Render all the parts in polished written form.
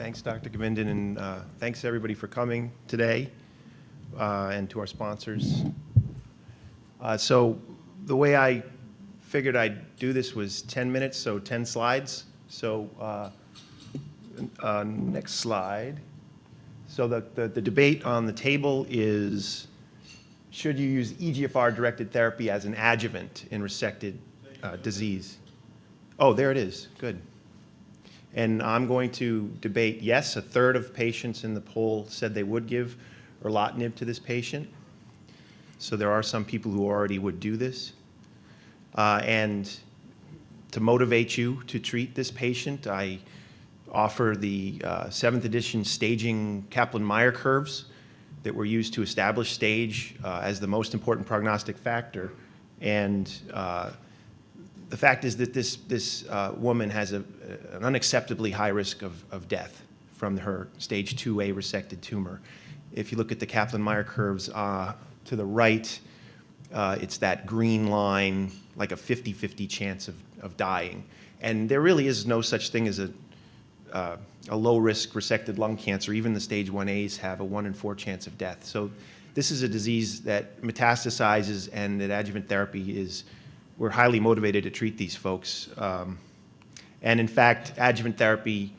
Thanks, Dr. Govindan, and thanks everybody for coming today, and to our sponsors. So the way I figured I'd do this was 10 minutes, so 10 slides. So next slide. So the debate on the table is, should you use EGFR-directed therapy as an adjuvant in resected disease? Oh, there it is. Good. And I'm going to debate yes. A third of patients in the poll said they would give erlotinib to this patient. So there are some people who already would do this. And to motivate you to treat this patient, I offer the 7th edition staging Kaplan-Meier curves that were used to establish stage as the most important prognostic factor. And the fact is that this woman has an unacceptably high risk of death from her stage 2A resected tumor. If you look at the Kaplan-Meier curves to the right, it's that green line, like a 50-50 chance of dying. And there really is no such thing as a low-risk resected lung cancer. Even the stage 1As have a 1 in 4 chance of death. So this is a disease that metastasizes, and that adjuvant therapy is, we're highly motivated to treat these folks. And in fact, adjuvant therapy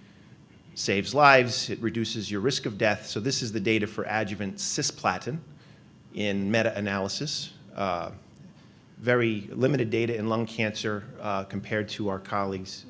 saves lives. It reduces your risk of death. So this is the data for adjuvant cisplatin in meta-analysis. Very limited data in lung cancer compared to our colleagues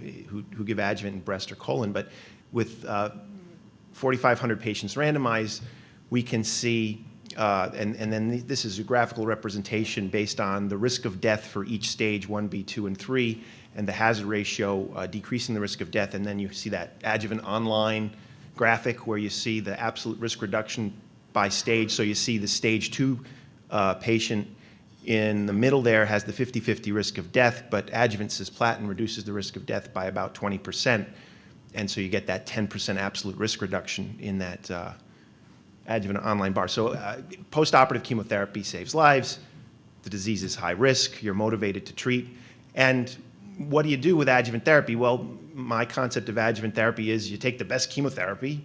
who give adjuvant in breast or colon. But with 4,500 patients randomized, we can see, and then this is a graphical representation based on the risk of death for each stage 1B, 2, and 3, and the hazard ratio decreasing the risk of death. And then you see that adjuvant online graphic where you see the absolute risk reduction by stage. So you see the stage 2 patient in the middle there has the 50-50 risk of death, but adjuvant cisplatin reduces the risk of death by about 20%. And so you get that 10% absolute risk reduction in that adjuvant online bar. So post-operative chemotherapy saves lives. The disease is high risk. You're motivated to treat. And what do you do with adjuvant therapy? Well, my concept of adjuvant therapy is you take the best chemotherapy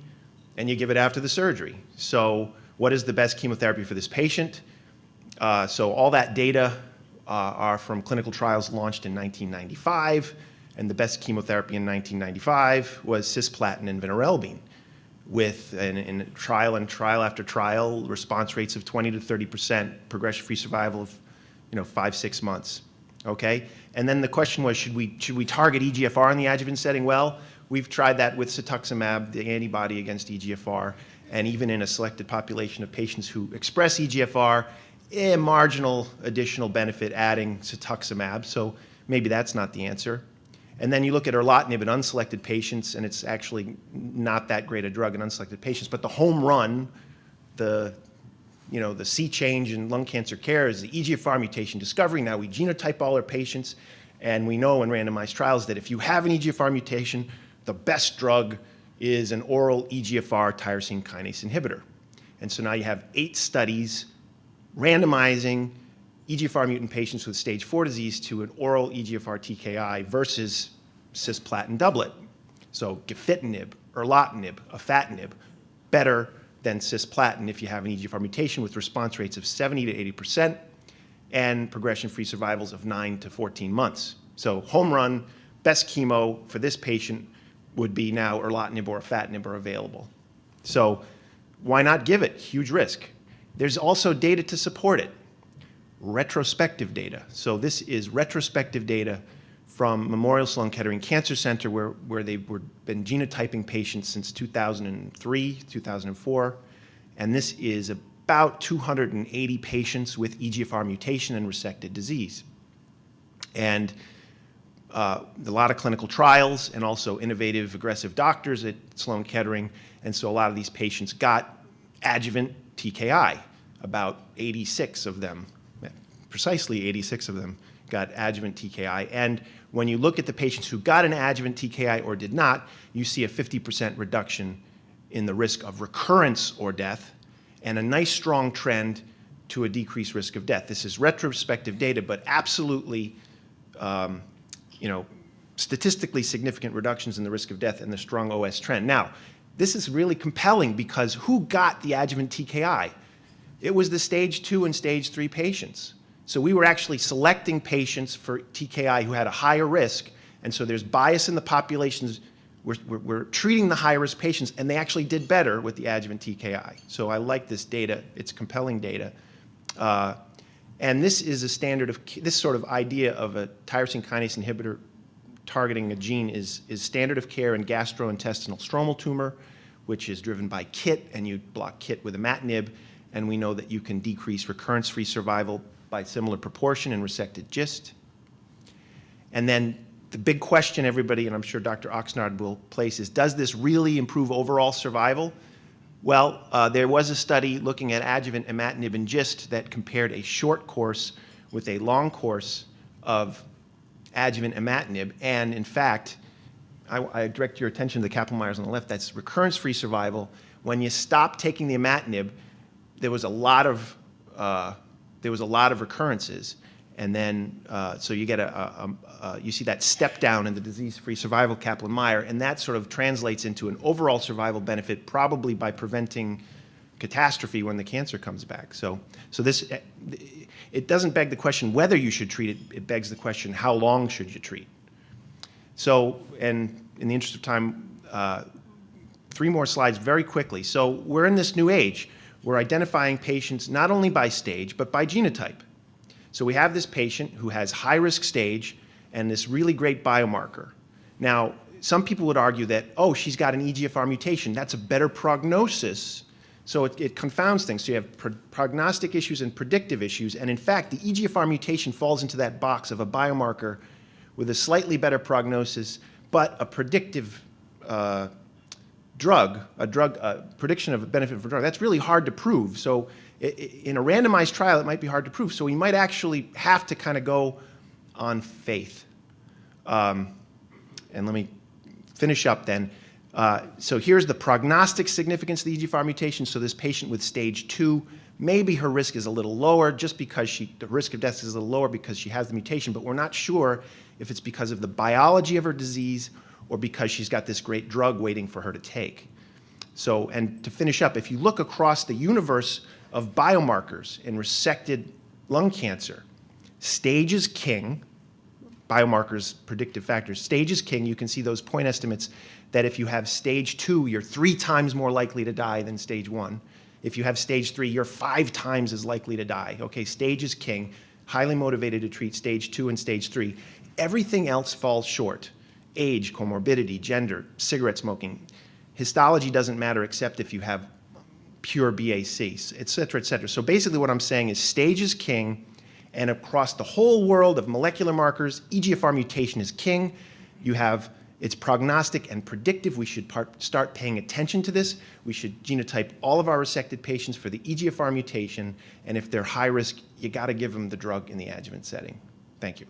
and you give it after the surgery. So what is the best chemotherapy for this patient? So all that data are from clinical trials launched in 1995, and the best chemotherapy in 1995 was cisplatin and vinorelbine, with in trial after trial response rates of 20 to 30%, progression-free survival of 5-6 months. Okay, and then the question was, should we target EGFR in the adjuvant setting? Well, we've tried that with cetuximab, the antibody against EGFR, and even in a selected population of patients who express EGFR, a marginal additional benefit adding cetuximab, so maybe that's not the answer. And then you look at erlotinib in unselected patients, and it's actually not that great a drug in unselected patients. But the home run, the sea change in lung cancer care is the EGFR mutation discovery. Now we genotype all our patients, and we know in randomized trials that if you have an EGFR mutation, the best drug is an oral EGFR tyrosine kinase inhibitor. And so now you have 8 studies randomizing EGFR mutant patients with stage 4 disease to an oral EGFR TKI versus cisplatin doublet. So gefitinib, erlotinib, afatinib, better than cisplatin if you have an EGFR mutation, with response rates of 70 to 80% and progression-free survivals of 9 to 14 months. So home run, best chemo for this patient would be now erlotinib or afatinib are available. So why not give it? Huge risk. There's also data to support it. Retrospective data. So this is retrospective data from Memorial Sloan Kettering Cancer Center, where they've been genotyping patients since 2003, 2004. And this is about 280 patients with EGFR mutation and resected disease. And a lot of clinical trials and also innovative, aggressive doctors at Sloan Kettering. And so a lot of these patients got adjuvant TKI. About 86 of them, precisely 86 of them, got adjuvant TKI. And when you look at the patients who got an adjuvant TKI or did not, you see a 50% reduction in the risk of recurrence or death, and a nice strong trend to a decreased risk of death. This is retrospective data, but absolutely statistically significant reductions in the risk of death and the strong OS trend. Now, this is really compelling because who got the adjuvant TKI? It was the stage 2 and stage 3 patients. So we were actually selecting patients for TKI who had a higher risk, and so there's bias in the populations. We're treating the high-risk patients, and they actually did better with the adjuvant TKI. So I like this data. It's compelling data. And this is a standard of, this sort of idea of a tyrosine kinase inhibitor targeting a gene is standard of care in gastrointestinal stromal tumor, which is driven by KIT, and you block KIT with imatinib, and we know that you can decrease recurrence-free survival by similar proportion in resected GIST. And then the big question everybody, and I'm sure Dr. Oxnard will place, is does this really improve overall survival? Well, there was a study looking at adjuvant imatinib and GIST that compared a short course with a long course of adjuvant imatinib, and in fact, I direct your attention to the Kaplan-Meiers on the left. That's recurrence-free survival. When you stop taking the imatinib, there was a lot of recurrences, and then so you get you see that step down in the disease-free survival Kaplan-Meier, and that sort of translates into an overall survival benefit, probably by preventing catastrophe when the cancer comes back. So this, it doesn't beg the question whether you should treat it. It begs the question, how long should you treat? So, and in the interest of time, 3 more slides very quickly. So we're in this new age. We're identifying patients not only by stage, but by genotype. So we have this patient who has high-risk stage and this really great biomarker. Now, some people would argue that, oh, she's got an EGFR mutation. That's a better prognosis. So it confounds things. So you have prognostic issues and predictive issues. And in fact, the EGFR mutation falls into that box of a biomarker with a slightly better prognosis, but a predictive prediction of a benefit for drug. That's really hard to prove. So in a randomized trial, it might be hard to prove. So we might actually have to kind of go on faith. And let me finish up then. So here's the prognostic significance of the EGFR mutation. So this patient with stage 2, maybe her risk is a little lower just because the risk of death is a little lower because she has the mutation, but we're not sure if it's because of the biology of her disease or because she's got this great drug waiting for her to take. So, and to finish up, if you look across the universe of biomarkers in resected lung cancer, stage is king, biomarkers, predictive factors, stage is king. You can see those point estimates that if you have stage 2, you're 3 times more likely to die than stage 1. If you have stage 3, you're 5 times as likely to die. Okay, stage is king, highly motivated to treat stage 2 and stage 3. Everything else falls short. Age, comorbidity, gender, cigarette smoking. Histology doesn't matter except if you have pure BAC, et cetera, et cetera. So basically what I'm saying is stage is king, and across the whole world of molecular markers, EGFR mutation is king. You have, it's prognostic and predictive. We should start paying attention to this. We should genotype all of our resected patients for the EGFR mutation, and if they're high risk, you gotta give them the drug in the adjuvant setting. Thank you.